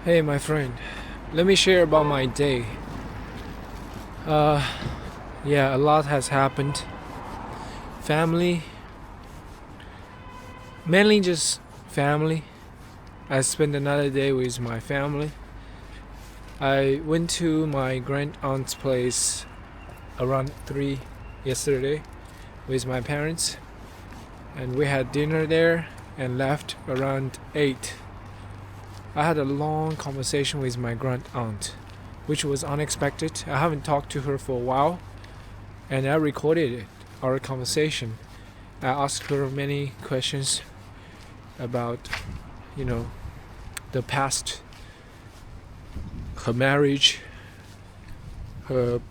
Hey, my friend. Let me share about my day. Uh, yeah, a lot has happened. Family, mainly just family. I spent another day with my family. I went to my grand aunt's place around 3 yesterday with my parents, and we had dinner there and left around 8. I had a long conversation with my grand aunt, which was unexpected. I haven't talked to her for a while, and I recorded it, our conversation. I asked her many questions about, you know, the past, her marriage, her,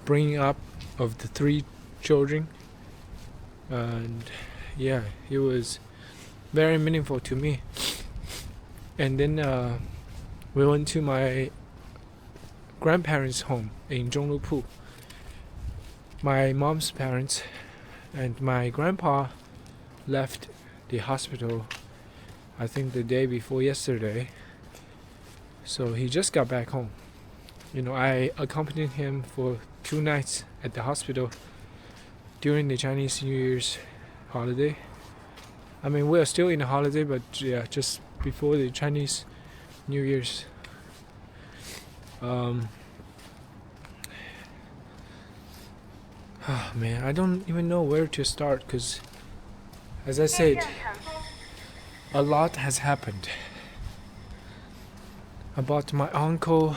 bringing up of the 3 children. And yeah, it was very meaningful to me. And then we went to my grandparents' home in Zhonglupu. My mom's parents and my grandpa left the hospital, I think the day before yesterday. So he just got back home. I accompanied him for 2 nights at the hospital during the Chinese New Year's holiday. I mean, we're still in the holiday, but yeah, just before the Chinese New Year's. Oh man, I don't even know where to start because, as I said, a lot has happened. About my uncle,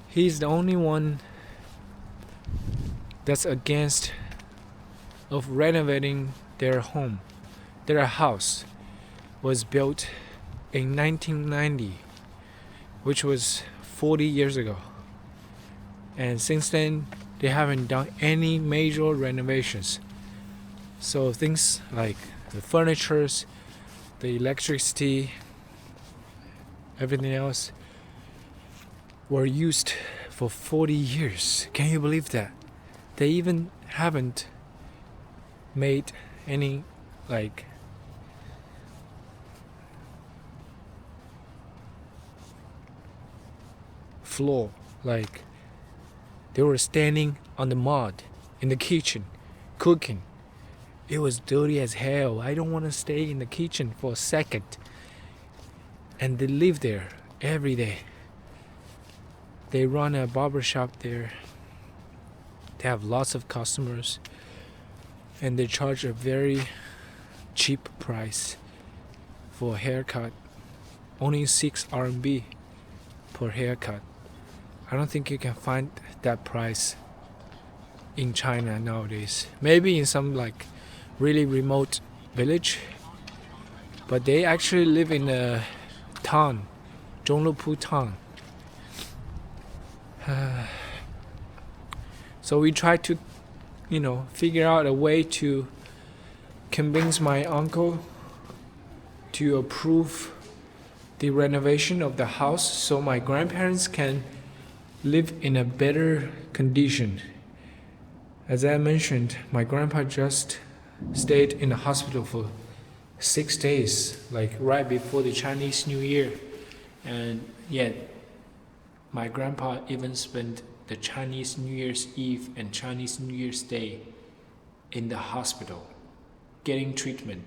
he's the only one that's against of renovating their home. Their house was built in 1990, which was 40 years ago. And since then, they haven't done any major renovations. So things like the furnitures, the electricity, everything else were used for 40 years. Can you believe that? They even haven't made any floor. They were standing on the mud in the kitchen cooking. It was dirty as hell. I don't want to stay in the kitchen for a second. And they live there every day. They run a barber shop there. They have lots of customers, and they charge a very cheap price for a haircut. Only 6 RMB per haircut. I don't think you can find that price in China nowadays. Maybe in some really remote village, but they actually live in a town, Zhonglupu town. So we tried to, figure out a way to convince my uncle to approve the renovation of the house so my grandparents can live in a better condition. As I mentioned, my grandpa just stayed in the hospital for 6 days, right before the Chinese New Year. And yet, my grandpa even spent the Chinese New Year's Eve and Chinese New Year's Day in the hospital, getting treatment,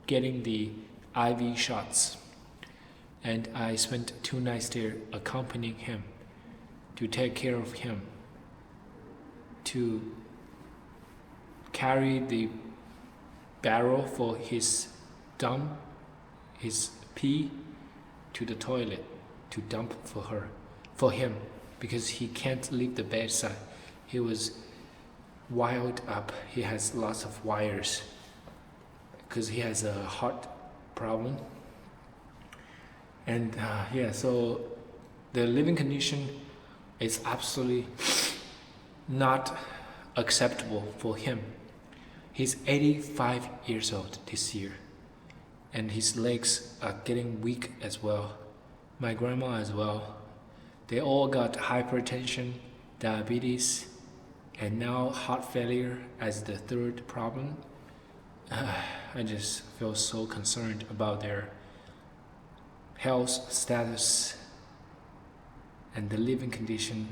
getting the IV shots. And I spent 2 nights there accompanying him to take care of him, to carry the barrel for his pee to the toilet to dump for him, because he can't leave the bedside. He was wired up. He has lots of wires because he has a heart problem. And so the living condition is absolutely not acceptable for him. He's 85 years old this year, and his legs are getting weak as well. My grandma as well. They all got hypertension, diabetes, and now heart failure as the 3rd problem. I just feel so concerned about their health status and the living condition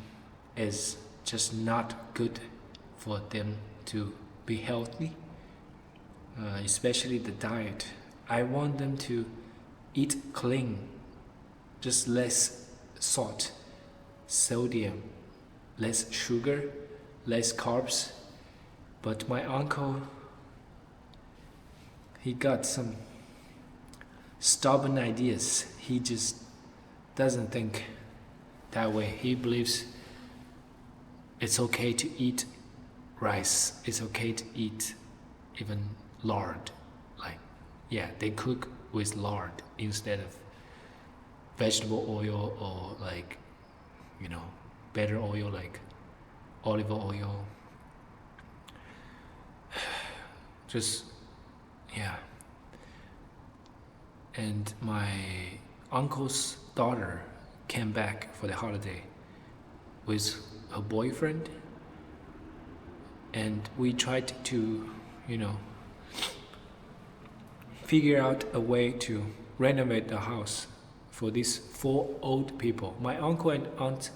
is just not good for them to be healthy, especially the diet. I want them to eat clean, just less salt, sodium, less sugar, less carbs. But my uncle, he got some stubborn ideas. He just doesn't think that way. He believes it's okay to eat rice. It's okay to eat even lard. Like, yeah, they cook with lard instead of vegetable oil or like, better oil like olive oil. Just, yeah. And my uncle's daughter came back for the holiday with her boyfriend, and we tried to, figure out a way to renovate the house for these 4 old people. My uncle and aunt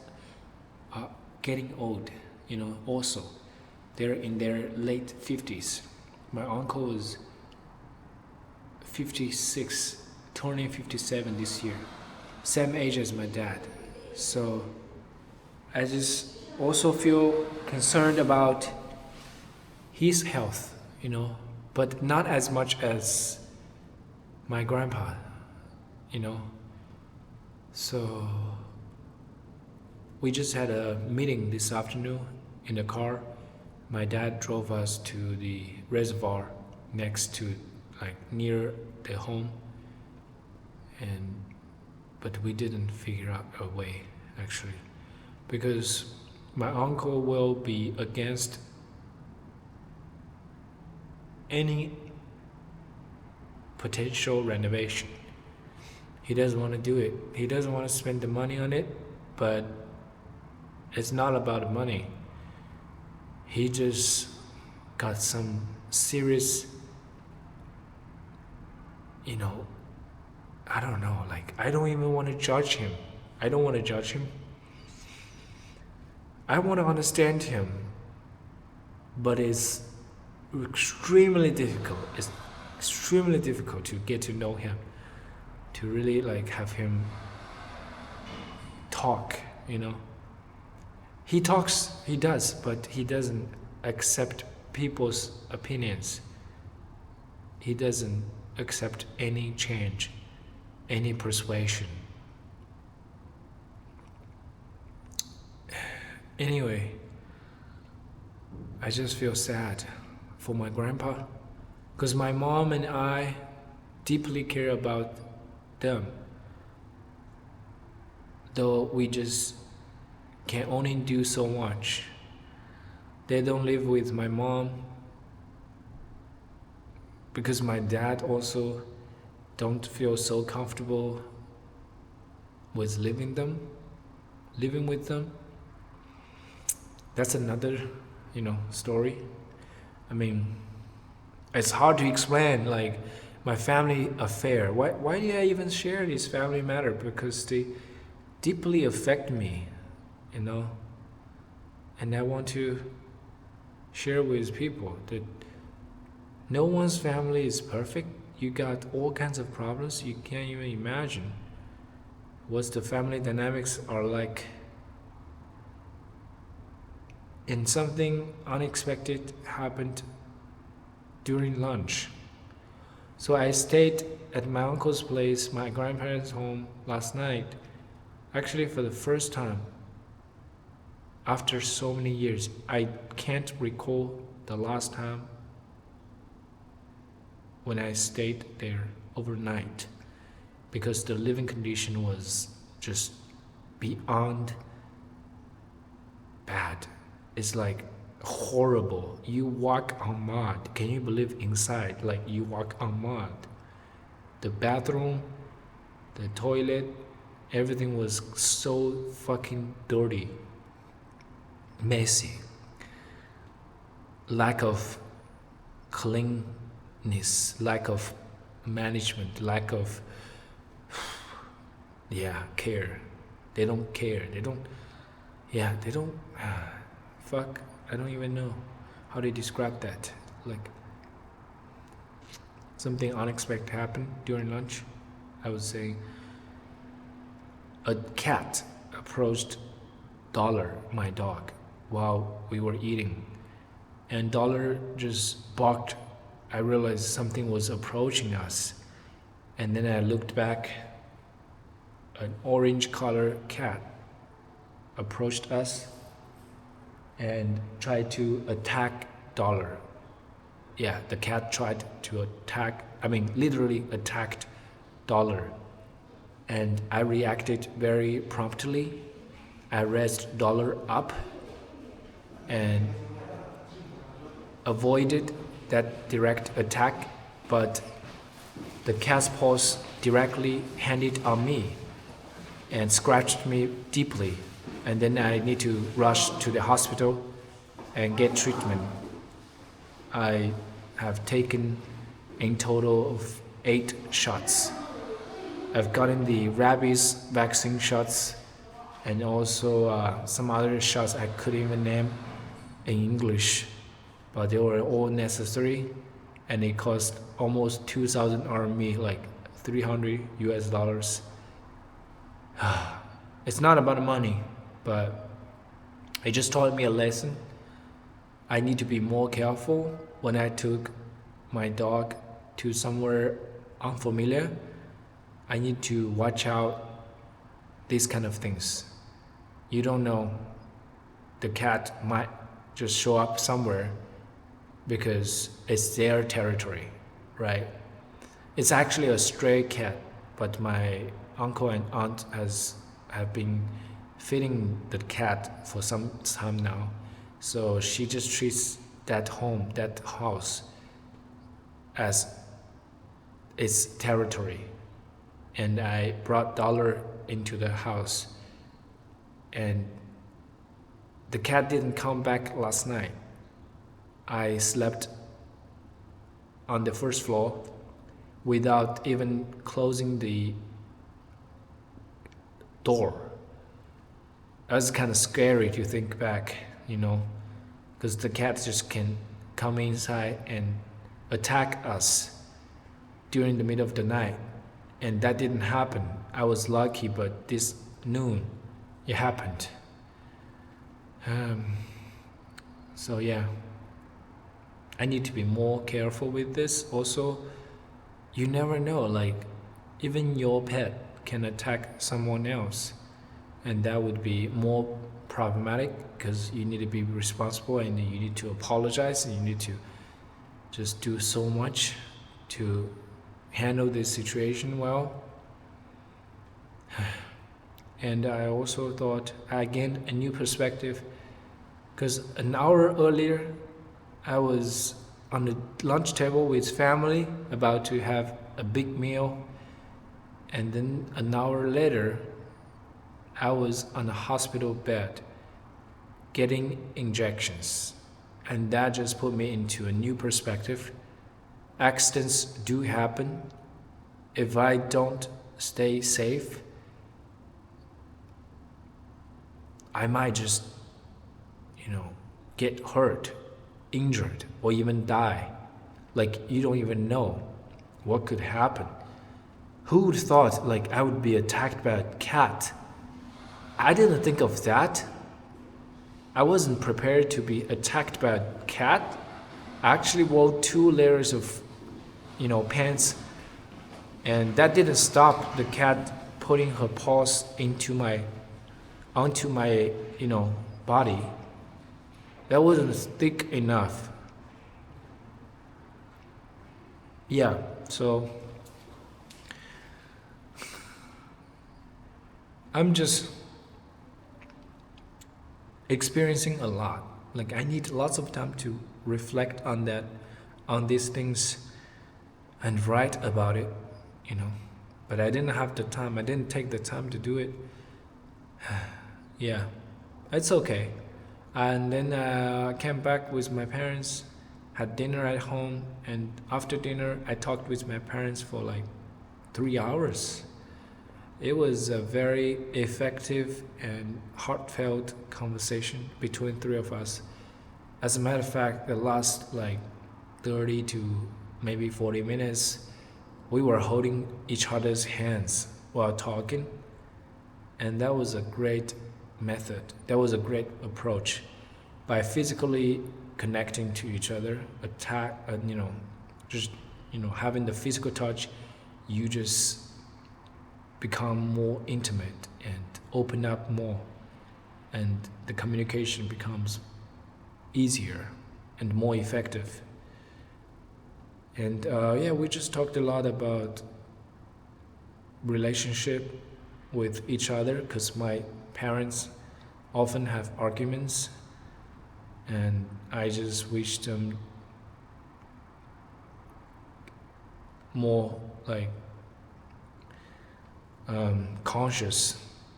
are getting old, also. They're in their late 50s. My uncle is 56, turning 57 this year. Same age as my dad. So I just also feel concerned about his health, but not as much as my grandpa, So we just had a meeting this afternoon in the car. My dad drove us to the reservoir next to, like, near the home, but we didn't figure out a way actually, because my uncle will be against any potential renovation. He doesn't want to do it. He doesn't want to spend the money on it, but it's not about the money. He just got some serious, I don't know, like, I don't even want to judge him. I don't want to judge him. I want to understand him, but it's extremely difficult. It's extremely difficult to get to know him, to really like have him talk, He talks, he does, but he doesn't accept people's opinions. He doesn't accept any change, any persuasion. Anyway, I just feel sad for my grandpa, because my mom and I deeply care about them, though we just can only do so much. They don't live with my mom because my dad also don't feel so comfortable with living with them. That's another, story. I mean, it's hard to explain, like, my family affair. Why do I even share this family matter? Because they deeply affect me, and I want to share with people that no one's family is perfect. You got all kinds of problems. You can't even imagine what the family dynamics are like. And something unexpected happened during lunch. So I stayed at my uncle's place, my grandparents' home, last night, actually for the first time after so many years. I can't recall the last time when I stayed there overnight, because the living condition was just beyond bad. It's like horrible. You walk on mud. Can you believe inside? Like, you walk on mud. The bathroom, the toilet, everything was so fucking dirty, messy. Lack of cleanness, lack of management, lack of yeah, care. They don't care. They don't. Yeah, they don't. Fuck. I don't even know how to describe that. Like something unexpected happened during lunch. I was saying a cat approached Dollar, my dog, while we were eating, and Dollar just barked. I realized something was approaching us, and then I looked back. An orange color cat approached us and tried to attack Dollar. Yeah, the cat tried to attack, I mean, literally attacked Dollar. And I reacted very promptly. I raised Dollar up and avoided that direct attack, but the cat's paws directly handed on me and scratched me deeply. And then I need to rush to the hospital and get treatment. I have taken in total of 8 shots. I've gotten the rabies vaccine shots and also some other shots I couldn't even name in English, but they were all necessary, and it cost almost 2,000 RMB, like $300. It's not about money, but it just taught me a lesson. I need to be more careful when I took my dog to somewhere unfamiliar. I need to watch out these kind of things. You don't know, the cat might just show up somewhere because it's their territory, right? It's actually a stray cat, but my uncle and aunt have been feeding the cat for some time now. So she just treats that home, that house, as its territory. And I brought Dollar into the house, and the cat didn't come back last night. I slept on the first floor without even closing the door. That was kind of scary to think back, because the cat just can come inside and attack us during the middle of the night. And that didn't happen. I was lucky, but this noon, it happened. So yeah, I need to be more careful with this. Also, you never know, like even your pet can attack someone else, and that would be more problematic because you need to be responsible and you need to apologize and you need to just do so much to handle this situation well. And I also thought I gained a new perspective because an hour earlier I was on the lunch table with family about to have a big meal, and then an hour later I was on a hospital bed getting injections, and that just put me into a new perspective. Accidents do happen. If I don't stay safe, I might just, get hurt, injured, or even die. Like, you don't even know what could happen. Who would thought, like, I would be attacked by a cat? I didn't think of that. I wasn't prepared to be attacked by a cat. I actually wore 2 layers of pants, and that didn't stop the cat putting her paws onto my body. That wasn't thick enough. Yeah, so I'm just experiencing a lot. Like, I need lots of time to reflect on these things and write about it, but I didn't have the time. I didn't take the time to do it. Yeah, it's okay. And then I came back with my parents, had dinner at home, and after dinner I talked with my parents for like 3 hours. It was a very effective and heartfelt conversation between three of us. As a matter of fact, the last like 30 to maybe 40 minutes, we were holding each other's hands while talking, and that was a great method. That was a great approach. By physically connecting to each other, just having the physical touch, you just become more intimate and open up more, and the communication becomes easier and more effective. And we just talked a lot about relationship with each other, because my parents often have arguments, and I just wish them more like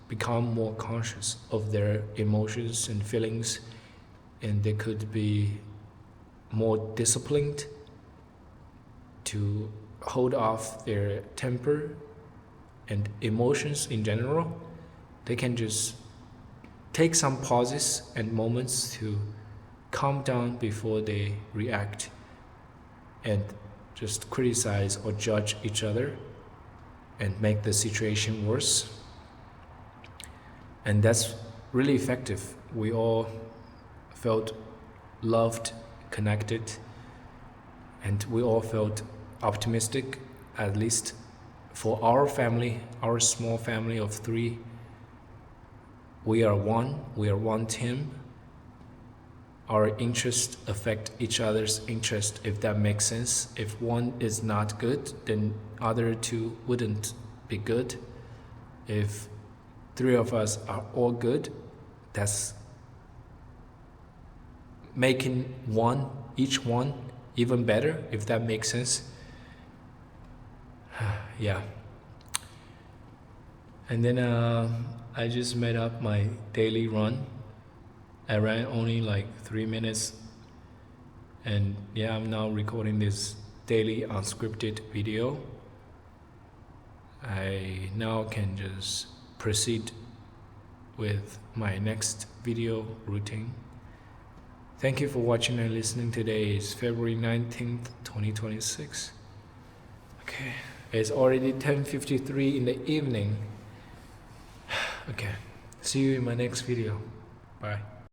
become more conscious of their emotions and feelings, and they could be more disciplined to hold off their temper and emotions in general. They can just take some pauses and moments to calm down before they react and just criticize or judge each other and make the situation worse. And that's really effective. We all felt loved, connected, and we all felt optimistic, at least for our family, our small family of three. We are one team. Our interests affect each other's interest, if that makes sense. If one is not good, then other two wouldn't be good. If three of us are all good, that's making each one even better, if that makes sense. Yeah. And then I just made up my daily run. I ran only like 3 minutes, and I'm now recording this daily unscripted video. I now can just proceed with my next video routine. Thank you for watching and listening. Today is February 19th, 2026. Okay, it's already 10:53 in the evening. Okay, see you in my next video. Bye.